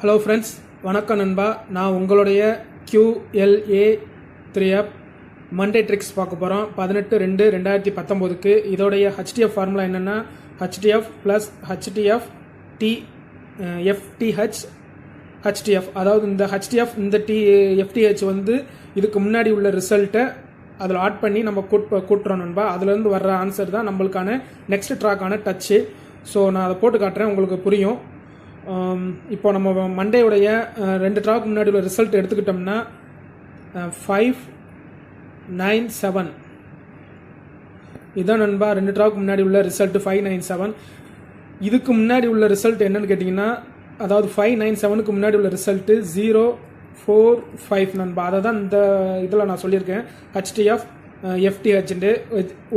Hello friends, வணக்கம் நண்பா. நான் உங்களுடைய QLA 3F மண்டே ட்ரிக்ஸ் பார்க்க போகிறோம். 18/2/2019க்கு இதோடைய HTF ஃபார்முலா என்னென்னா HTF plus HTF T FTH HTF. அதாவது இந்த HTF இந்த FTH வந்து இதுக்கு முன்னாடி உள்ள ரிசல்ட்டை அதில் ஆட் பண்ணி நம்ம கூட்டுறோம் நண்பா. அதுலேருந்து வர்ற ஆன்சர் தான் நம்மளுக்கான நெக்ஸ்ட் ட்ராக்கான டச்சு. ஸோ நான் அதை போட்டு காட்டுறேன், உங்களுக்கு புரியும். இப்போ நம்ம மண்டேவுடைய 2 ட்ராக் முன்னாடி உள்ள ரிசல்ட் எடுத்துக்கிட்டோம்னா 597 இதுதான் நண்பா 2 ட்ராக் முன்னாடி உள்ள ரிசல்ட் 597. இதுக்கு முன்னாடி உள்ள ரிசல்ட் என்னன்னு கேட்டிங்கன்னா, அதாவது 597க்கு முன்னாடி உள்ள ரிசல்ட்டு 045 நண்பா. அதை தான் இந்த இதில் நான் சொல்லியிருக்கேன், HTF FTHண்டு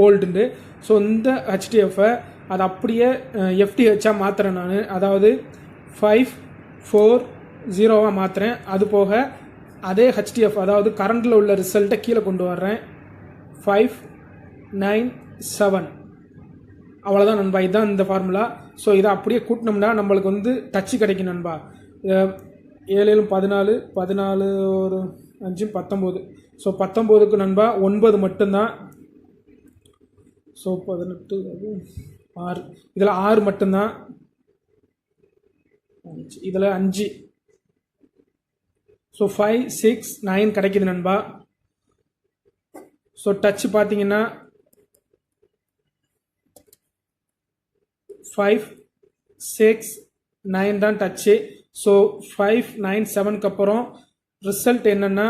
ஓல்டுண்டு. ஸோ இந்த HTFை அதை அப்படியே FTHஆக மாற்றுறேன் நான், அதாவது 540 மாற்றுறேன். அது போக அதே HTF அதாவது கரண்டில் உள்ள ரிசல்ட்டை கீழே கொண்டு வர்றேன், 597. அவ்வளோதான் நண்பா, இதுதான் இந்த ஃபார்முலா. ஸோ இதை அப்படியே கூட்டினோம்னா நம்மளுக்கு வந்து டச்சு கிடைக்கும் நண்பா. 7 14 14 ஒரு 5 19. ஸோ 19க்கு நண்பா 9 மட்டும்தான். ஸோ 18 6, இதில் 6 மட்டும்தான், இதில் 5. ஸோ 5 6 9 கிடைக்குது நண்பா. ஸோ டச் பார்த்தீங்கன்னா 5 6 9 தான் டச்சு. ஸோ 597க்கு அப்புறம் ரிசல்ட் என்னன்னா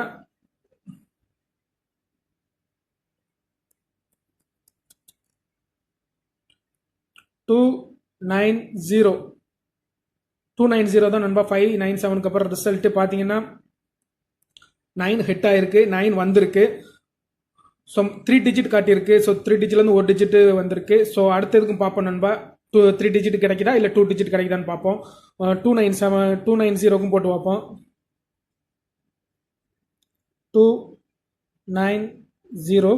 290 தான் நண்பா. 597க்கு அப்புறம் ரிசல்ட் பார்த்தீங்கன்னா 9 ஹிட் ஆயிருக்கு, 9 வந்திருக்கு. ஸோ 3 டிஜிட் காட்டியிருக்கு. ஸோ 3 டிஜிட்லேருந்து 1 டிஜிட் வந்திருக்கு. ஸோ அடுத்ததுக்கும் பார்ப்போம் நண்பா, 3 டிஜிட் கிடைக்குதா இல்லை 2 டிஜிட் கிடைக்குதான்னு பார்ப்போம். 290க்கும் போட்டு பார்ப்போம். 290,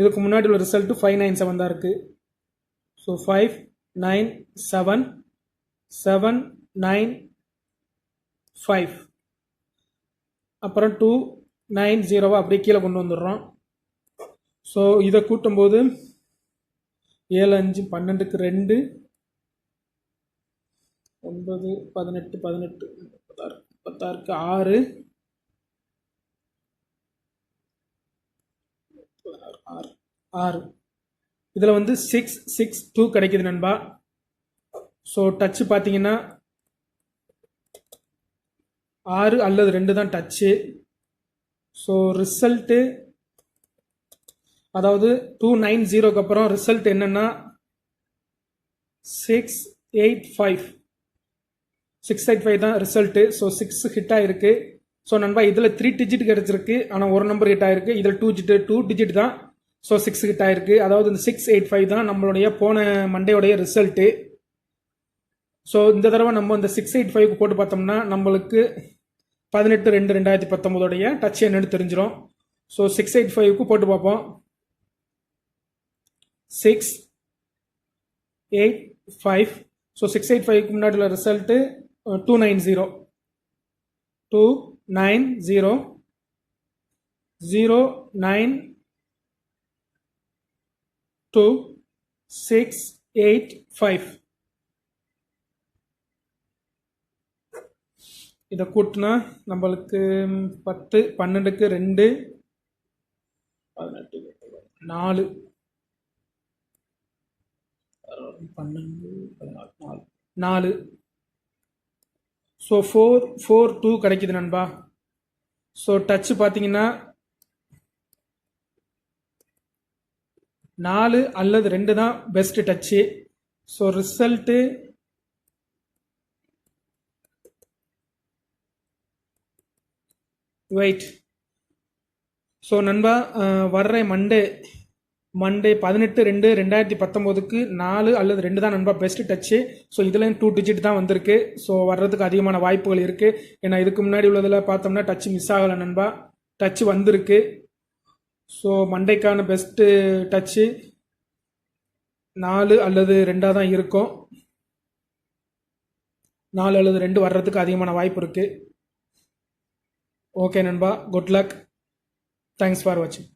இதுக்கு முன்னாடி உள்ள ரிசல்ட் 597 தான் இருக்குது. ஸோ 597 795, அப்புறம் 290 அப்படியே கீழே கொண்டு வந்துடுறோம். ஸோ இதை கூட்டும்போது 7 5 12க்கு 2 9 18 18 16க்கு 6 6. இதில் வந்து 662 கிடைக்குது நண்பா. ஸோ டச்சு பார்த்தீங்கன்னா 6 அல்லது 2 தான் டச்சு. ஸோ ரிசல்ட்டு அதாவது 290க்கு அப்புறம் ரிசல்ட் என்னன்னா 685 தான் ரிசல்ட்டு. ஸோ 6 ஹிட் ஆயிருக்கு. ஸோ நண்பா இதில் 3 டிஜிட் கிடைச்சிருக்கு, ஆனால் ஒரு நம்பர் ஹிட் ஆயிருக்கு. இதில் 2 டிஜிட் தான். ஸோ 6 ஹிட் ஆயிருக்கு. அதாவது இந்த 685 தான் நம்மளுடைய போன மண்டேயோடைய ரிசல்ட்டு. ஸோ இந்த தடவை நம்ம இந்த 685க்கு போட்டு பார்த்தோம்னா நம்மளுக்கு 18/2/2019 டச் என்னன்னு தெரிஞ்சிடும். ஸோ 685க்கு போட்டு பார்ப்போம். 685. ஸோ 685க்கு முன்னாடி உள்ள ரிசல்ட்டு 290 685. இதை கூட்டினா நம்மளுக்கு 10 12க்கு 2 18 4 12 14 4. ஸோ 442 கிடைக்குது நண்பா. ஸோ டச்சு பார்த்தீங்கன்னா 4 அல்லது 2 தான் best touch. So result wait. So நண்பா வர்ற மண்டே 18/2/2019க்கு 4 அல்லது 2 தான் நண்பா பெஸ்ட் டச்சு. ஸோ இதுலேயும் 2 டிஜிட் தான் வந்திருக்கு. ஸோ வர்றதுக்கு அதிகமான வாய்ப்புகள் இருக்குது. ஏன்னா இதுக்கு முன்னாடி உள்ளதில் பார்த்தோம்னா டச்சு மிஸ் ஆகலை நண்பா, டச்சு வந்திருக்கு. ஸோ மண்டேக்கான பெஸ்ட்டு டச்சு 4 அல்லது 2 தான் இருக்கும். 4 அல்லது 2 வர்றதுக்கு அதிகமான வாய்ப்பு இருக்குது. ஓகே நண்பா, குட் லக். தேங்க்ஸ் ஃபார் வாட்சிங்.